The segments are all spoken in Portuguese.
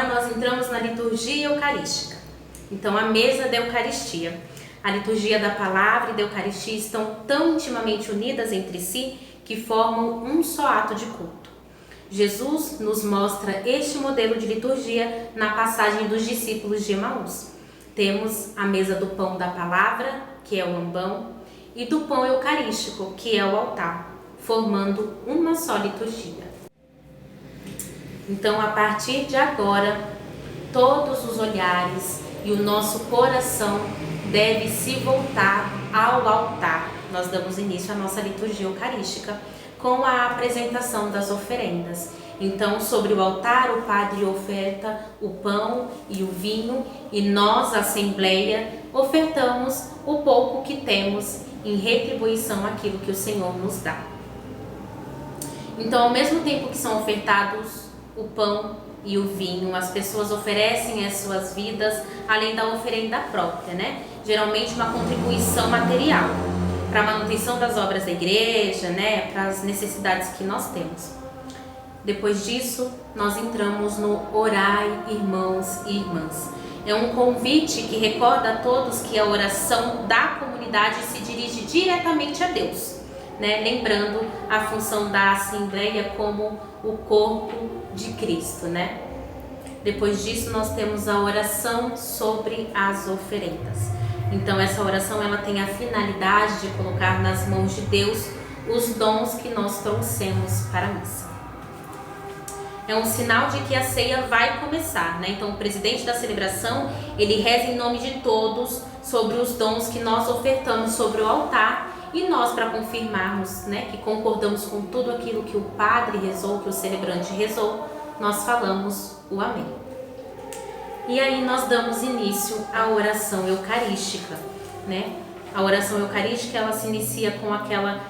nós entramos na liturgia eucarística. Então, a mesa da Eucaristia. A liturgia da palavra e da Eucaristia estão tão intimamente unidas entre si que formam um só ato de culto. Jesus nos mostra este modelo de liturgia na passagem dos discípulos de Emaús. Temos a mesa do pão da palavra, que é o ambão, e do pão eucarístico, que é o altar, formando uma só liturgia. Então, a partir de agora, todos os olhares e o nosso coração deve se voltar ao altar. Nós damos início à nossa liturgia eucarística com a apresentação das oferendas. Então, sobre o altar, o padre oferta o pão e o vinho e nós, a Assembleia, ofertamos o pouco que temos em retribuição àquilo que o Senhor nos dá. Então, ao mesmo tempo que são ofertados o pão e o vinho, as pessoas oferecem as suas vidas, além da oferenda própria, né? Geralmente uma contribuição material para a manutenção das obras da igreja, né? Para as necessidades que nós temos. Depois disso, nós entramos no orai, irmãos e irmãs. É um convite que recorda a todos que a oração da comunidade se dirige diretamente a Deus, né? Lembrando a função da Assembleia como o corpo de Cristo, né? Depois disso, nós temos a oração sobre as oferendas. Então, essa oração ela tem a finalidade de colocar nas mãos de Deus os dons que nós trouxemos para a missa. É um sinal de que a ceia vai começar, né? Então, o presidente da celebração, ele reza em nome de todos sobre os dons que nós ofertamos sobre o altar. E nós, para confirmarmos, né, que concordamos com tudo aquilo que o padre rezou, que o celebrante rezou, nós falamos o amém. E aí nós damos início à oração eucarística, né? A oração eucarística, ela se inicia com aquela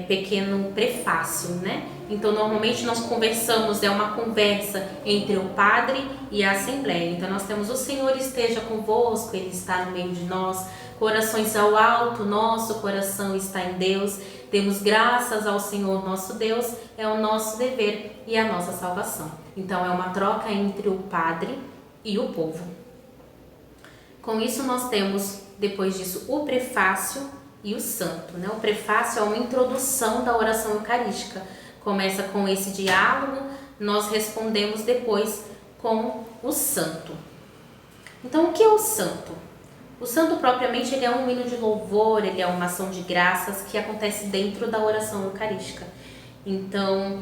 pequeno prefácio, né? Então, normalmente nós conversamos, é uma conversa entre o padre e a Assembleia. Então, nós temos: o Senhor esteja convosco, Ele está no meio de nós. Corações ao alto, nosso coração está em Deus. Temos graças ao Senhor nosso Deus, é o nosso dever e a nossa salvação. Então, é uma troca entre o padre e o povo. Com isso, nós temos, depois disso, o prefácio e o santo, né? O prefácio é uma introdução da oração eucarística. Começa com esse diálogo, nós respondemos depois com o santo. Então, o que é o santo? O santo, propriamente, ele é um hino de louvor, ele é uma ação de graças que acontece dentro da oração eucarística. Então,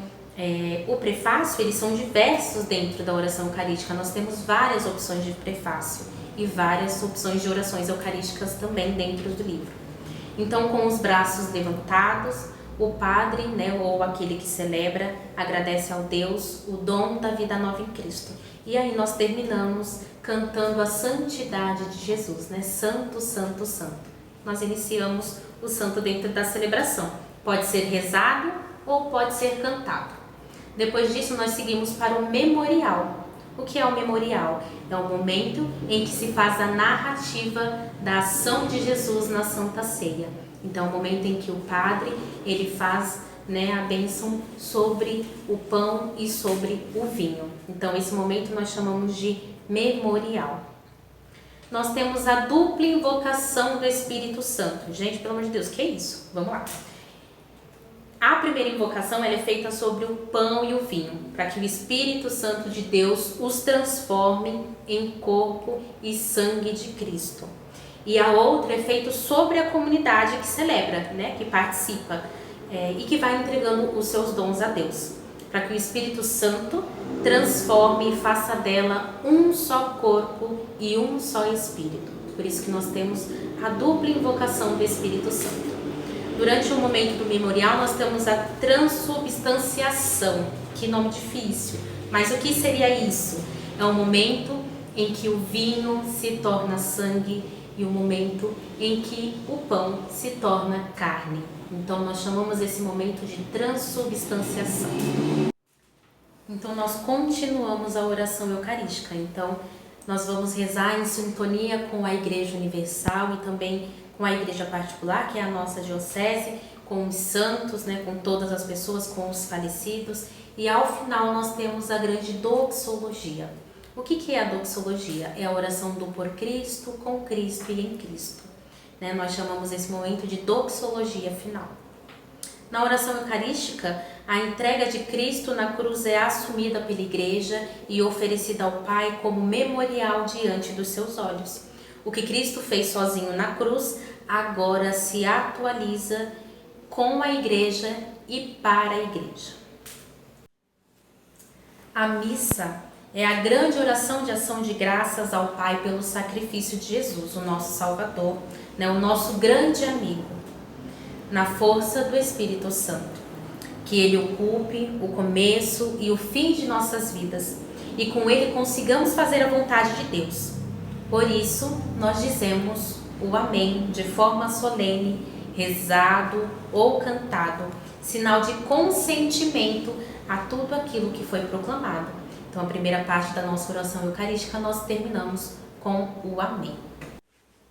o prefácio, eles são diversos dentro da oração eucarística. Nós temos várias opções de prefácio e várias opções de orações eucarísticas também dentro do livro. Então, com os braços levantados, o padre, né, ou aquele que celebra, agradece ao Deus o dom da vida nova em Cristo. E aí nós terminamos cantando a santidade de Jesus, né? Santo, santo, santo. Nós iniciamos o santo dentro da celebração. Pode ser rezado ou pode ser cantado. Depois disso, nós seguimos para o memorial. O que é o memorial? É o momento em que se faz a narrativa da ação de Jesus na Santa Ceia. Então, é o momento em que o padre, ele faz, né, a bênção sobre o pão e sobre o vinho. Então, esse momento nós chamamos de memorial. Nós temos a dupla invocação do Espírito Santo. Gente, pelo amor de Deus, que é isso? Vamos lá. A primeira invocação ela é feita sobre o pão e o vinho, para que o Espírito Santo de Deus os transforme em corpo e sangue de Cristo. E a outra é feita sobre a comunidade que celebra, né, que participa e que vai entregando os seus dons a Deus, para que o Espírito Santo transforme e faça dela um só corpo e um só Espírito. Por isso que nós temos a dupla invocação do Espírito Santo. Durante o momento do memorial, nós temos a transubstanciação. Que nome difícil. Mas o que seria isso? É o momento em que o vinho se torna sangue e o momento em que o pão se torna carne. Então, nós chamamos esse momento de transubstanciação. Então, nós continuamos a oração eucarística. Então, nós vamos rezar em sintonia com a Igreja Universal e também com a igreja particular, que é a nossa diocese, com os santos, né, com todas as pessoas, com os falecidos. E ao final nós temos a grande doxologia. O que é a doxologia? É a oração do por Cristo, com Cristo e em Cristo. Né? Nós chamamos esse momento de doxologia final. Na oração eucarística, a entrega de Cristo na cruz é assumida pela Igreja e oferecida ao Pai como memorial diante dos seus olhos. O que Cristo fez sozinho na cruz agora se atualiza com a Igreja e para a Igreja. A missa é a grande oração de ação de graças ao Pai pelo sacrifício de Jesus, o nosso Salvador, né, o nosso grande amigo, na força do Espírito Santo. Que Ele ocupe o começo e o fim de nossas vidas e com Ele consigamos fazer a vontade de Deus. Por isso, nós dizemos o Amém de forma solene, rezado ou cantado, sinal de consentimento a tudo aquilo que foi proclamado. Então, a primeira parte da nossa oração eucarística nós terminamos com o Amém.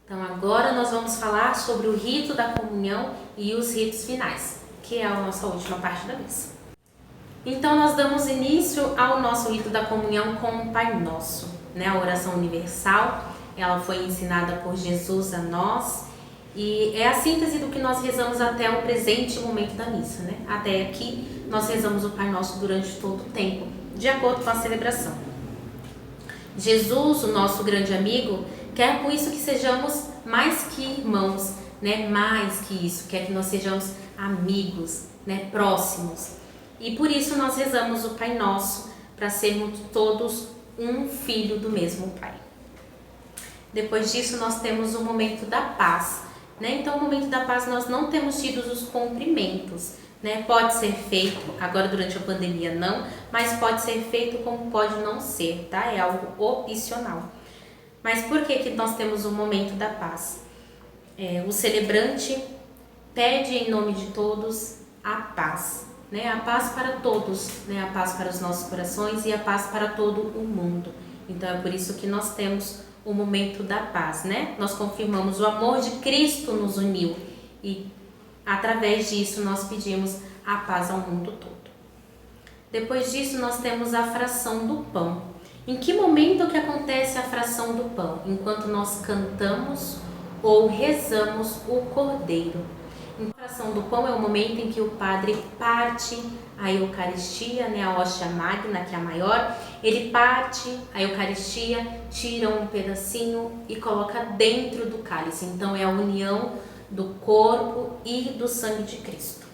Então, agora nós vamos falar sobre o rito da comunhão e os ritos finais, que é a nossa última parte da missa. Então, nós damos início ao nosso rito da comunhão com o Pai Nosso, né? A oração universal, ela foi ensinada por Jesus a nós e é a síntese do que nós rezamos até o presente momento da missa, né? Até aqui, nós rezamos o Pai Nosso durante todo o tempo, de acordo com a celebração. Jesus, o nosso grande amigo, quer com isso que sejamos mais que irmãos, né? Mais que isso, quer que nós sejamos amigos, né? Próximos. E por isso nós rezamos o Pai Nosso, para sermos todos um filho do mesmo Pai. Depois disso nós temos o momento da paz, né? Então, o momento da paz nós não temos tido os cumprimentos, né? Pode ser feito, agora durante a pandemia não, mas pode ser feito como pode não ser, tá? É algo opcional. Mas por que nós temos o momento da paz? O celebrante pede em nome de todos a paz, né? A paz para todos, né? A paz para os nossos corações e a paz para todo o mundo. Então é por isso que nós temos o momento da paz, né? Nós confirmamos o amor de Cristo nos uniu e através disso nós pedimos a paz ao mundo todo. Depois disso nós temos a fração do pão. Em que momento que acontece a fração do pão? Enquanto nós cantamos ou rezamos o cordeiro. A fração do pão é o momento em que o padre parte a Eucaristia, né, a hóstia magna, que é a maior. Ele parte a Eucaristia, tira um pedacinho e coloca dentro do cálice. Então é a união do corpo e do sangue de Cristo.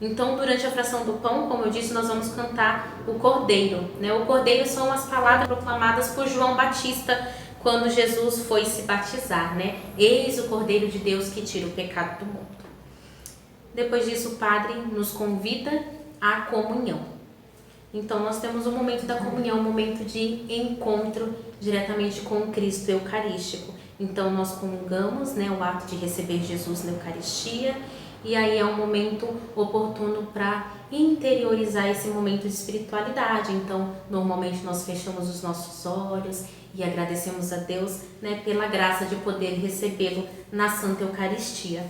Então, durante a fração do pão, como eu disse, nós vamos cantar o cordeiro, né? O cordeiro são as palavras proclamadas por João Batista quando Jesus foi se batizar, né? Eis o Cordeiro de Deus que tira o pecado do mundo. Depois disso, o Padre nos convida à comunhão. Então, nós temos o momento da comunhão, um momento de encontro diretamente com o Cristo Eucarístico. Então, nós comungamos, né, o ato de receber Jesus na Eucaristia, e aí é um momento oportuno para interiorizar esse momento de espiritualidade. Então, normalmente nós fechamos os nossos olhos e agradecemos a Deus, né, pela graça de poder recebê-lo na Santa Eucaristia.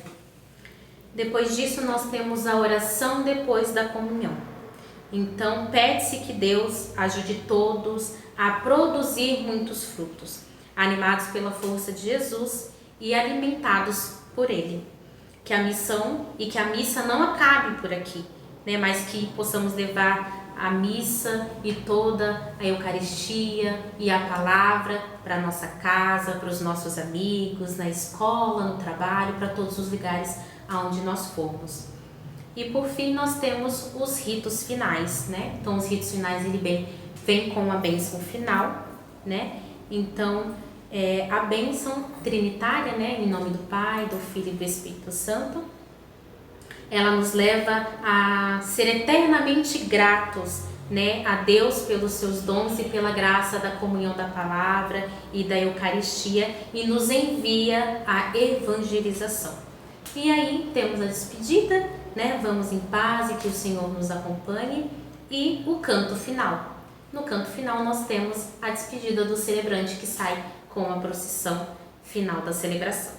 Depois disso, nós temos a oração depois da comunhão. Então, pede-se que Deus ajude todos a produzir muitos frutos, animados pela força de Jesus e alimentados por Ele. Que a missão e que a missa não acabe por aqui, né? Mas que possamos levar a missa e toda a Eucaristia e a palavra para nossa casa, para os nossos amigos, na escola, no trabalho, para todos os lugares aonde nós formos. E por fim nós temos os ritos finais, né? Então os ritos finais ele vem com a bênção final, né? Então a bênção trinitária, né, em nome do Pai, do Filho e do Espírito Santo, ela nos leva a ser eternamente gratos, né, a Deus pelos seus dons e pela graça da comunhão da palavra e da Eucaristia, e nos envia a evangelização. E aí temos a despedida, né, vamos em paz e que o Senhor nos acompanhe, e o canto final. No canto final nós temos a despedida do celebrante que sai com a procissão final da celebração.